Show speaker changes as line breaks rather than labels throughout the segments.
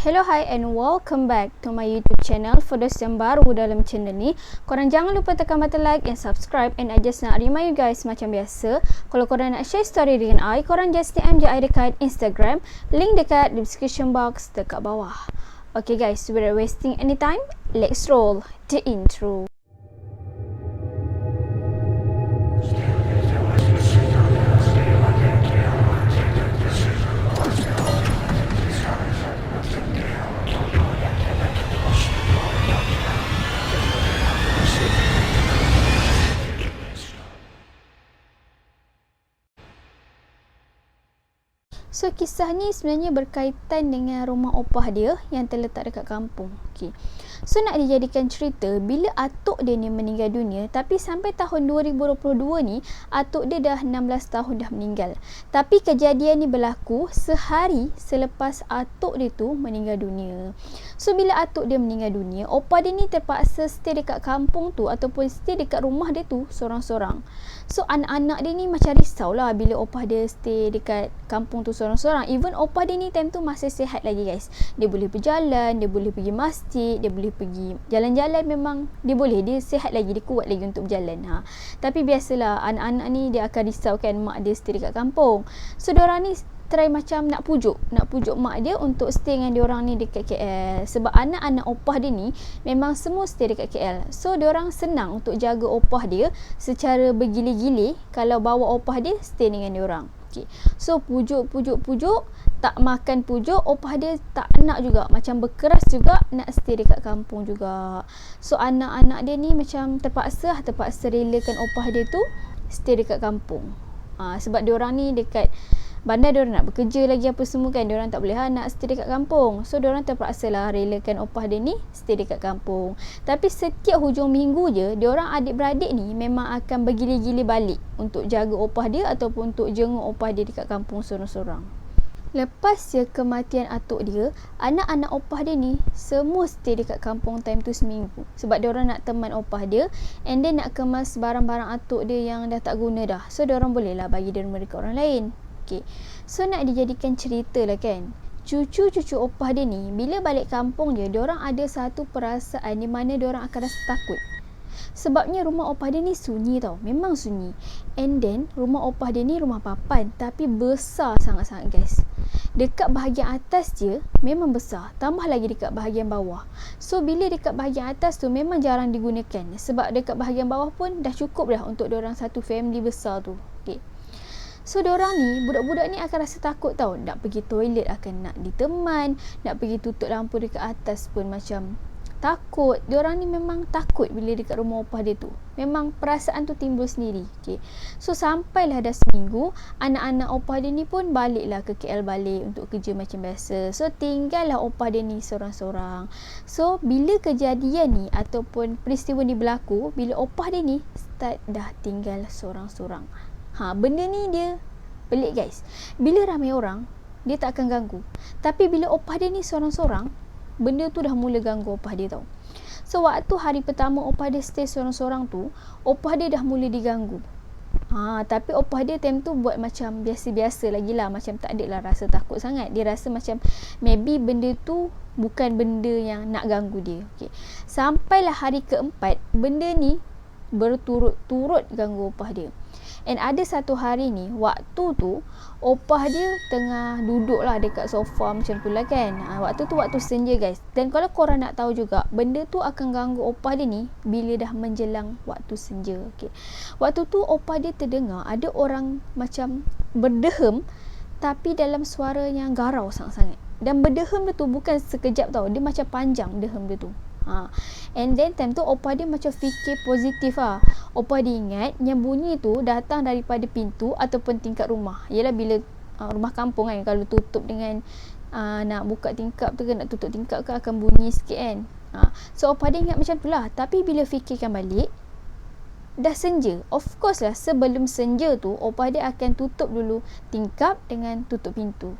Hello, hi and welcome back to my YouTube channel. For those yang baru dalam channel ni, korang jangan lupa tekan button like and subscribe. And I just nak remind you guys macam biasa, kalau korang nak share story dengan I, korang just DM je I dekat Instagram. Link dekat description box dekat bawah. Okay guys, without wasting any time, let's roll the intro. So, kisah ni sebenarnya berkaitan dengan rumah opah dia yang terletak dekat kampung. Okay. So, nak dijadikan cerita, bila atuk dia ni meninggal dunia, tapi sampai tahun 2022 ni, atuk dia dah 16 tahun dah meninggal. Tapi kejadian ni berlaku sehari selepas atuk dia tu meninggal dunia. So, bila atuk dia meninggal dunia, opah dia ni terpaksa stay dekat kampung tu ataupun stay dekat rumah dia tu sorang-sorang. So, anak-anak dia ni macam risau lah bila opah dia stay dekat kampung tu sorang-sorang. Even opah dia ni time tu masih sihat lagi guys. Dia boleh berjalan, dia boleh pergi masjid, dia boleh pergi jalan-jalan, memang dia boleh, dia sihat lagi, dia kuat lagi untuk berjalan. Tapi biasalah anak-anak ni dia akan risau kan mak dia stay dekat kampung. So diorang ni try macam nak pujuk mak dia untuk stay dengan diorang ni dekat KL. Sebab anak-anak opah dia ni memang semua stay dekat KL. So diorang senang untuk jaga opah dia secara bergili-gili kalau bawa opah dia stay dengan diorang. Okay. So pujuk, tak makan pujuk, opah dia tak nak juga, macam berkeras juga nak stay dekat kampung juga. So anak-anak dia ni macam terpaksa relakan opah dia tu stay dekat kampung. Sebab diorang ni dekat bandar, diorang nak bekerja lagi apa semua kan, diorang tak boleh nak stay dekat kampung. So diorang terpaksa lah relakan opah dia ni stay dekat kampung. Tapi setiap hujung minggu je, diorang adik-beradik ni memang akan bergili-gili balik untuk jaga opah dia ataupun untuk jenguk opah dia dekat kampung sorang-sorang. Lepas je kematian atuk dia, anak-anak opah dia ni semua stay dekat kampung time tu seminggu. Sebab diorang nak teman opah dia, and then nak kemas barang-barang atuk dia yang dah tak guna dah. So diorang boleh lah bagi derma dekat orang lain. Okay. So nak dijadikan cerita lah kan, cucu-cucu opah dia ni bila balik kampung je, diorang ada satu perasaan di mana diorang akan rasa takut. Sebabnya rumah opah dia ni sunyi tau, memang sunyi. And then rumah opah dia ni rumah papan, tapi besar sangat-sangat guys. Dekat bahagian atas je memang besar, tambah lagi dekat bahagian bawah. So bila dekat bahagian atas tu memang jarang digunakan, sebab dekat bahagian bawah pun dah cukup dah untuk diorang satu family besar tu. Okay. So diorang ni, budak-budak ni akan rasa takut tau. Nak pergi toilet akan nak diteman, nak pergi tutup lampu dekat atas pun macam takut. Diorang ni memang takut bila dekat rumah opah dia tu. Memang perasaan tu timbul sendiri. Okay. So sampailah dah seminggu, anak-anak opah dia ni pun baliklah ke KL balik untuk kerja macam biasa. So tinggallah opah dia ni sorang-sorang. So bila kejadian ni ataupun peristiwa ni berlaku, bila opah dia ni start dah tinggal sorang-sorang. Benda ni dia pelik guys. Bila ramai orang, dia tak akan ganggu. Tapi bila opah dia ni sorang-sorang, benda tu dah mula ganggu opah dia tau. So waktu hari pertama opah dia stay sorang-sorang tu, opah dia dah mula diganggu. Tapi opah dia time tu buat macam biasa-biasa lagi lah, macam tak ada lah rasa takut sangat. Dia rasa macam maybe benda tu bukan benda yang nak ganggu dia. Okay. Sampailah hari keempat, benda ni berturut-turut ganggu opah dia. And ada satu hari ni, waktu tu opah dia tengah duduk lah dekat sofa macam tu lah kan. Waktu tu waktu senja guys. Dan kalau korang nak tahu juga, benda tu akan ganggu opah dia ni bila dah menjelang waktu senja. Okay. Waktu tu opah dia terdengar ada orang macam berdehem, tapi dalam suara yang garau sangat-sangat. Dan berdehem dia tu bukan sekejap tau, dia macam panjang dehem dia tu. And then time tu opah dia macam fikir positif lah. Opah dia ingat yang bunyi tu datang daripada pintu ataupun tingkap rumah. Yelah bila rumah kampung kan, kalau tutup dengan nak buka tingkap tu ke nak tutup tingkap ke akan bunyi sikit kan. So opah dia ingat macam tu lah. Tapi bila fikirkan balik, dah senja. Of course lah, sebelum senja tu opah dia akan tutup dulu tingkap dengan tutup pintu.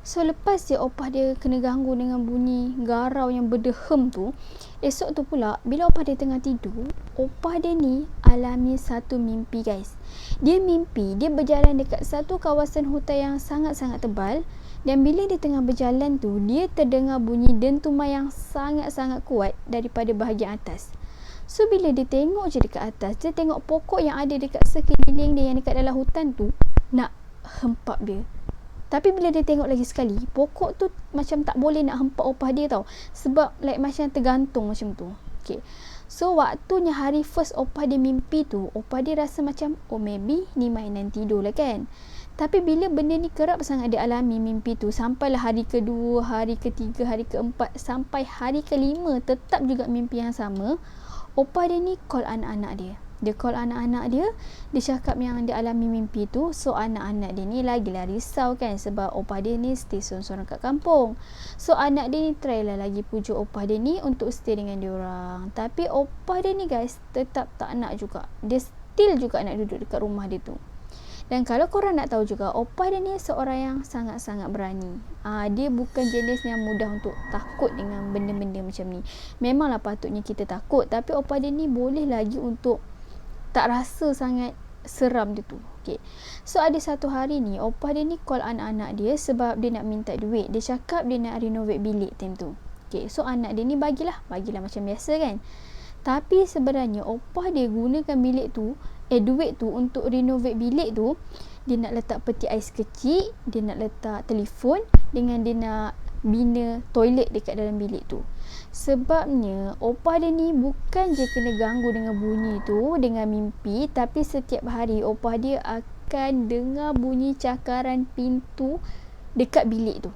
So lepas je opah dia kena ganggu dengan bunyi garau yang berdehem tu, esok tu pula bila opah dia tengah tidur, opah dia ni alami satu mimpi guys. Dia mimpi dia berjalan dekat satu kawasan hutan yang sangat-sangat tebal, Dan bila dia tengah berjalan tu, dia terdengar bunyi dentuman yang sangat-sangat kuat daripada bahagian atas. So bila dia tengok je dekat atas, dia tengok pokok yang ada dekat sekeliling dia, yang dekat dalam hutan tu nak hempap dia. Tapi bila dia tengok lagi sekali, pokok tu macam tak boleh nak hempap opah dia tau, sebab like macam tergantung macam tu. Okay. So waktunya hari first opah dia mimpi tu, opah dia rasa macam maybe ni mainan tidur lah kan. Tapi bila benda ni kerap sangat dia alami mimpi tu, sampailah hari kedua, hari ketiga, hari keempat, sampai hari kelima tetap juga mimpi yang sama, opah dia ni call anak-anak dia. Dia call anak-anak dia, dia cakap yang dia alami mimpi tu. So anak-anak dia ni lagilah risau kan, sebab opah dia ni stay sorang-sorang kat kampung. So anak dia ni try lah lagi pujuk opah dia ni untuk stay dengan dia orang. Tapi opah dia ni guys tetap tak nak juga. Dia still juga nak duduk dekat rumah dia tu. Dan kalau korang nak tahu juga, opah dia ni seorang yang sangat-sangat berani. Dia bukan jenis yang mudah untuk takut dengan benda-benda macam ni. Memanglah patutnya kita takut, tapi opah dia ni boleh lagi untuk tak rasa sangat seram dia tu. Okay. So ada satu hari ni, opah dia ni call anak-anak dia sebab dia nak minta duit. Dia cakap dia nak renovate bilik time tu. Okay. So anak dia ni bagilah macam biasa kan. Tapi sebenarnya opah dia gunakan bilik tu, duit tu untuk renovate bilik tu. Dia nak letak peti ais kecil, dia nak letak telefon, dengan dia nak bina toilet dekat dalam bilik tu. Sebabnya opah dia ni bukan je kena ganggu dengan bunyi tu, dengan mimpi, tapi setiap hari opah dia akan dengar bunyi cakaran pintu dekat bilik tu.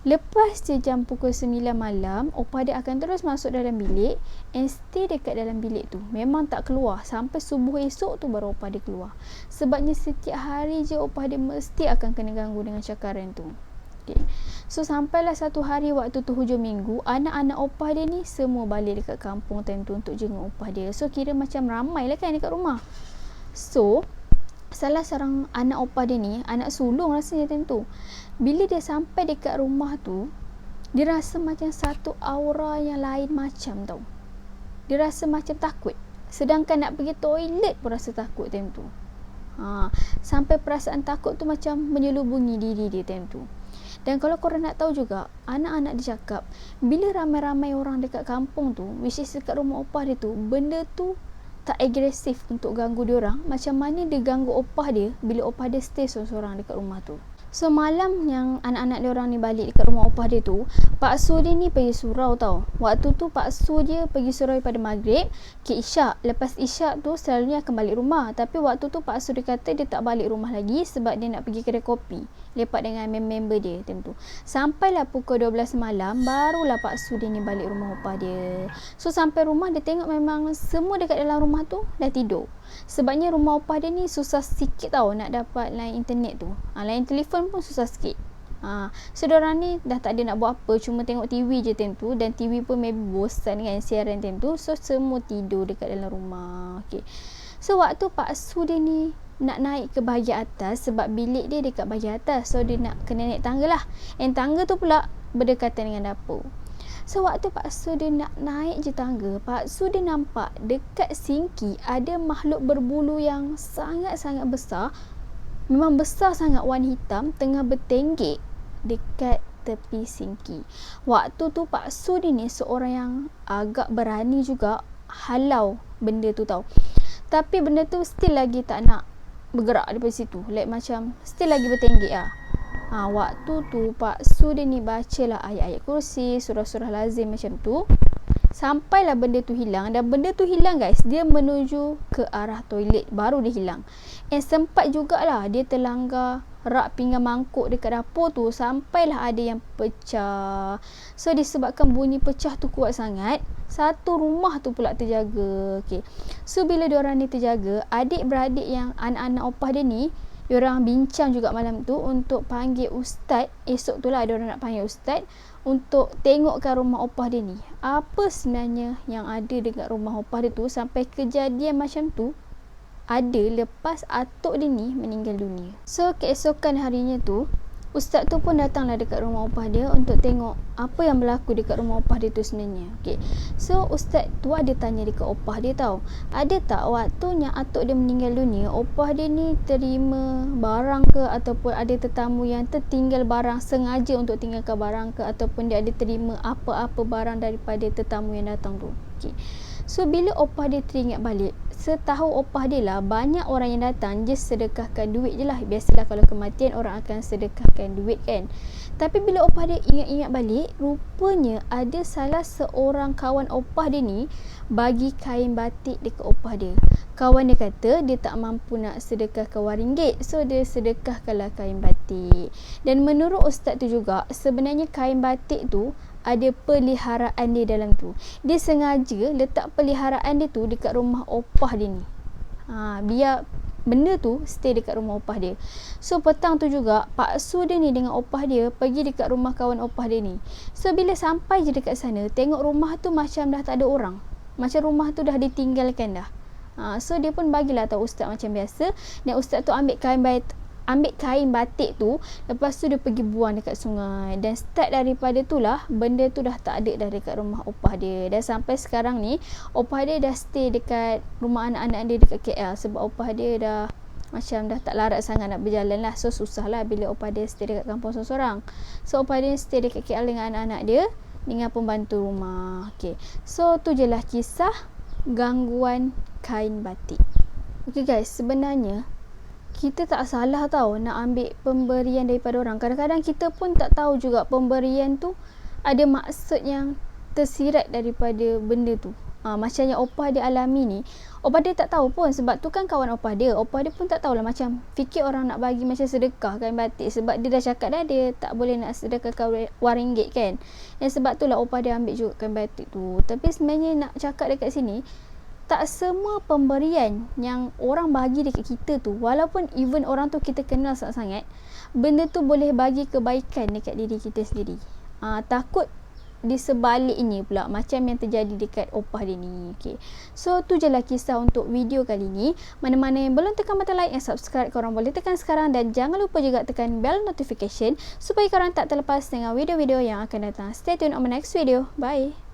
Lepas je jam pukul 9 malam, opah dia akan terus masuk dalam bilik and stay dekat dalam bilik tu. Memang tak keluar sampai subuh esok tu baru opah dia keluar. Sebabnya setiap hari je opah dia mesti akan kena ganggu dengan cakaran tu. Okay. So sampailah satu hari waktu tu hujung minggu, anak-anak opah dia ni semua balik dekat kampung time tu untuk jenguk opah dia. So kira macam ramai lah kan dekat rumah. So salah seorang anak opah dia ni, anak sulung rasanya time tu, bila dia sampai dekat rumah tu, dia rasa macam satu aura yang lain macam tau. Dia rasa macam takut, sedangkan nak pergi toilet pun rasa takut time tu. Sampai perasaan takut tu macam menyelubungi diri dia time tu. Dan kalau korang nak tahu juga, anak-anak dia cakap bila ramai-ramai orang dekat kampung tu, which is dekat rumah opah dia tu, benda tu tak agresif untuk ganggu dia orang macam mana dia ganggu opah dia bila opah dia stay seorang-seorang dekat rumah tu. So malam yang anak-anak dia orang ni balik dekat rumah opah dia tu, Pak Su dia ni pergi surau tau. Waktu tu Pak Su dia pergi surau pada maghrib ke isyak. Lepas isyak tu selalunya akan balik rumah. Tapi waktu tu Pak Su dia kata dia tak balik rumah lagi sebab dia nak pergi kedai kopi lepak dengan member dia time tu. Sampailah pukul 12 malam barulah Pak Su dia ni balik rumah opah dia. So sampai rumah dia tengok memang semua dekat dalam rumah tu dah tidur. Sebabnya rumah opah dia ni susah sikit tau nak dapat line internet tu. Line telefon pun susah sikit. So diorang ni dah tak ada nak buat apa, cuma tengok TV je time tu. Dan TV pun maybe bosan kan siaran time tu. So semua tidur dekat dalam rumah. Okay. So waktu Pak Su dia ni nak naik ke bahagian atas, sebab bilik dia dekat bahagian atas, so dia nak kena naik tangga lah. And tangga tu pula berdekatan dengan dapur. So waktu Pak Su dia nak naik je tangga, Pak Su dia nampak dekat sinki ada makhluk berbulu yang sangat-sangat besar. Memang besar sangat, warna hitam, tengah bertenggek dekat tepi sinki. Waktu tu Pak Su dia ni seorang yang agak berani juga halau benda tu tau. Tapi benda tu still lagi tak nak bergerak daripada situ. Like macam still lagi bertenggek lah. Waktu tu Pak Su dia ni bacalah ayat-ayat kursi, surah-surah lazim macam tu. Sampailah benda tu hilang. Dan benda tu hilang guys, dia menuju ke arah toilet, baru dia hilang. And sempat jugalah dia terlanggar rak pinggan mangkuk dekat dapur tu, sampailah ada yang pecah. So disebabkan bunyi pecah tu kuat sangat, satu rumah tu pula terjaga. Okay. So bila diorang ni terjaga, adik-beradik yang anak-anak opah dia ni, diorang bincang juga malam tu untuk panggil ustaz. Esok tu lah diorang nak panggil ustaz untuk tengokkan rumah opah dia ni, apa sebenarnya yang ada dekat rumah opah dia tu sampai kejadian macam tu ada lepas atuk dia ni meninggal dunia. So keesokan harinya tu, Ustaz tu pun datanglah dekat rumah opah dia untuk tengok apa yang berlaku dekat rumah opah dia tu sebenarnya. Okay. So ustaz tu ada tanya dekat opah dia tau, ada tak waktunya atuk dia meninggal dunia, opah dia ni terima barang ke, ataupun ada tetamu yang tertinggal barang sengaja untuk tinggalkan barang ke, ataupun dia ada terima apa-apa barang daripada tetamu yang datang tu. Okay. So bila opah dia teringat balik, setahu opah dia lah, banyak orang yang datang just sedekahkan duit je lah. Biasalah kalau kematian orang akan sedekahkan duit kan. Tapi bila opah dia ingat-ingat balik, rupanya ada salah seorang kawan opah dia ni bagi kain batik dekat opah dia. Kawan dia kata dia tak mampu nak sedekahkan RM1, so dia sedekahkanlah kain batik. Dan menurut ustaz tu juga, sebenarnya kain batik tu ada peliharaan dia dalam tu. Dia sengaja letak peliharaan dia tu dekat rumah opah dia ni. Biar benda tu stay dekat rumah opah dia. So petang tu juga Pak Su dia ni dengan opah dia pergi dekat rumah kawan opah dia ni. So bila sampai je dekat sana, tengok rumah tu macam dah tak ada orang. Macam rumah tu dah ditinggalkan dah. So dia pun bagilah tahu ustaz macam biasa. Dan ustaz tu ambil kain batik tu, lepas tu dia pergi buang dekat sungai. Dan start daripada tu lah, benda tu dah tak ada dah dekat rumah opah dia. Dan sampai sekarang ni opah dia dah stay dekat rumah anak-anak dia dekat KL, sebab opah dia dah macam dah tak larat sangat nak berjalan lah. So susah lah bila opah dia stay dekat kampung seorang-seorang. So opah dia stay dekat KL dengan anak-anak dia dengan pembantu rumah. Okay. So tu je lah kisah gangguan kain batik. Okay guys, sebenarnya kita tak salah tau nak ambil pemberian daripada orang. Kadang-kadang kita pun tak tahu juga pemberian tu ada maksud yang tersirat daripada benda tu. Macam yang opah dia alami ni, opah dia tak tahu pun, sebab tu kan kawan opah dia. Opah dia pun tak tahulah, macam fikir orang nak bagi macam sedekah kain batik, sebab dia dah cakap dah dia tak boleh nak sedekahkan RM1 kan. Dan sebab tu lah opah dia ambil juga kain batik tu. Tapi sebenarnya nak cakap dekat sini, tak semua pemberian yang orang bagi dekat kita tu, walaupun even orang tu kita kenal sangat-sangat, benda tu boleh bagi kebaikan dekat diri kita sendiri. Takut di sebaliknya pula macam yang terjadi dekat opah dia ni. Okay. So tu je lah kisah untuk video kali ni. Mana-mana yang belum tekan button like and subscribe, korang boleh tekan sekarang. Dan jangan lupa juga tekan bell notification supaya korang tak terlepas dengan video-video yang akan datang. Stay tune on my next video. Bye.